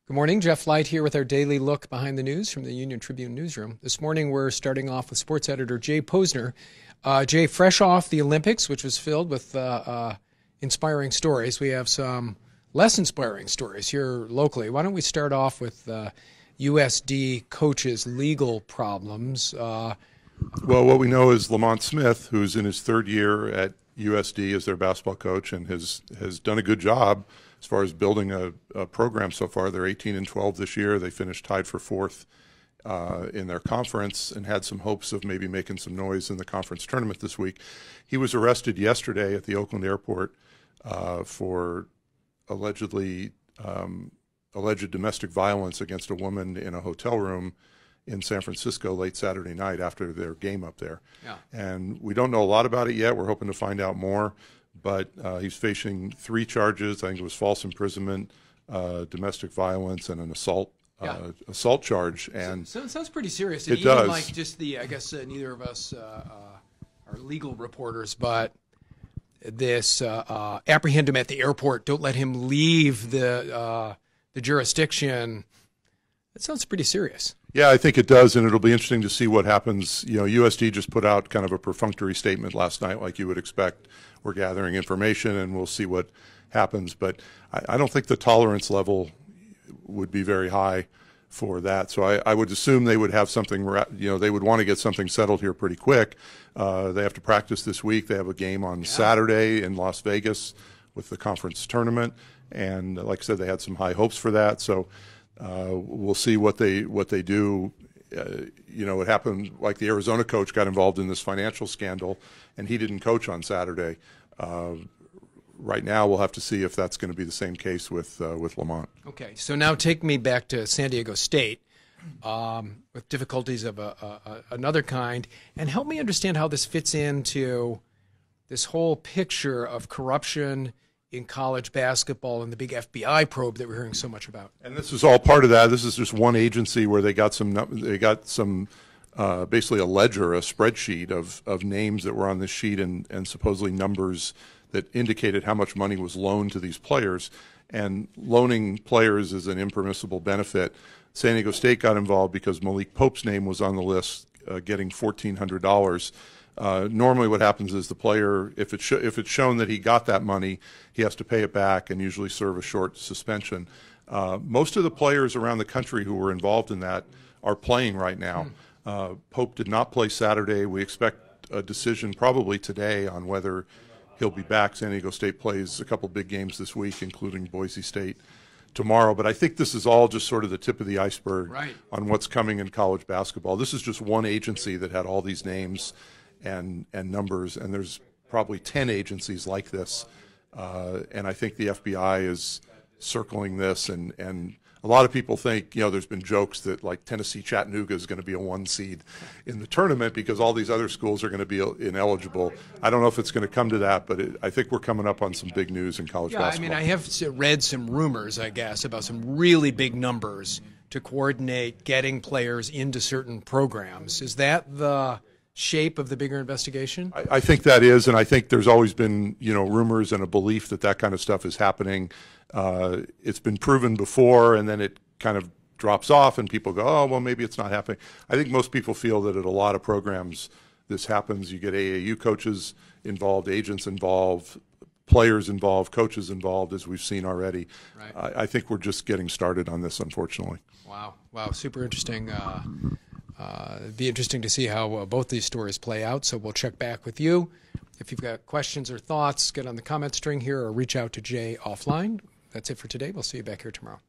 Good morning, Jeff Light here with our daily look behind the news from the Union-Tribune newsroom. This morning we're starting off with sports editor Jay Posner. Jay, fresh off the Olympics, which was filled with inspiring stories, we have some less inspiring stories here locally. Why don't we start off with USD coaches' legal problems? Well, what we know is Lamont Smith, who's in his third year at USD as their basketball coach and has done a good job as far as building a program so far. They're 18-12 this year. They finished tied for fourth in their conference and had some hopes of maybe making some noise in the conference tournament this week. He was arrested yesterday at the Oakland airport for alleged domestic violence against a woman in a hotel room in San Francisco late Saturday night after their game up there. Yeah. And we don't know a lot about it yet. We're hoping to find out more. But he's facing 3 charges. I think it was false imprisonment, domestic violence, and an assault charge. And so it sounds pretty serious. It does. Like just I guess neither of us are legal reporters, but this apprehend him at the airport, don't let him leave the jurisdiction. That sounds pretty serious. Yeah, I think it does, and it'll be interesting to see what happens. You know, USD just put out kind of a perfunctory statement last night, like you would expect. We're gathering information, and we'll see what happens. But I don't think the tolerance level would be very high for that. So I would assume they would have something, they would want to get something settled here pretty quick. They have to practice this week. They have a game on Saturday in Las Vegas with the conference tournament. And like I said, they had some high hopes for that. So we'll see what they do. It happened like the Arizona coach got involved in this financial scandal, and he didn't coach on Saturday. Right now, we'll have to see if that's going to be the same case with Lamont. Okay, so now take me back to San Diego State with difficulties of another kind, and help me understand how this fits into this whole picture of corruption in college basketball and the big FBI probe that we're hearing so much about. And this is all part of that. This is just one agency where they got some basically a ledger, a spreadsheet of names that were on this sheet and supposedly numbers that indicated how much money was loaned to these players. And loaning players is an impermissible benefit. San Diego State got involved because Malik Pope's name was on the list, getting $1,400. Normally what happens is the player, if it's shown that he got that money, he has to pay it back and usually serve a short suspension. Most of the players around the country who were involved in that are playing right now. Pope did not play Saturday. We expect a decision probably today on whether he'll be back. San Diego State plays a couple big games this week, including Boise State tomorrow. But I think this is all just sort of the tip of the iceberg on what's coming in college basketball. This is just one agency that had all these names and numbers, and there's probably 10 agencies like this, and I think the FBI is circling this, and a lot of people think, there's been jokes that like Tennessee Chattanooga is going to be a 1 seed in the tournament because all these other schools are going to be ineligible. I don't know if it's going to come to that, but I think we're coming up on some big news in college basketball. I mean, I have read some rumors, I guess, about some really big numbers to coordinate getting players into certain programs. Is that the shape of the bigger investigation? I think that is, and I think there's always been, rumors and a belief that kind of stuff is happening. It's been proven before, and then it kind of drops off, and people go, oh, well, maybe it's not happening. I think most people feel that at a lot of programs this happens. You get AAU coaches involved, agents involved, players involved, coaches involved, as we've seen already. Right. I think we're just getting started on this, unfortunately. Wow, super interesting. It'd be interesting to see how both these stories play out, so we'll check back with you. If you've got questions or thoughts, get on the comment string here or reach out to Jay offline. That's it for today. We'll see you back here tomorrow.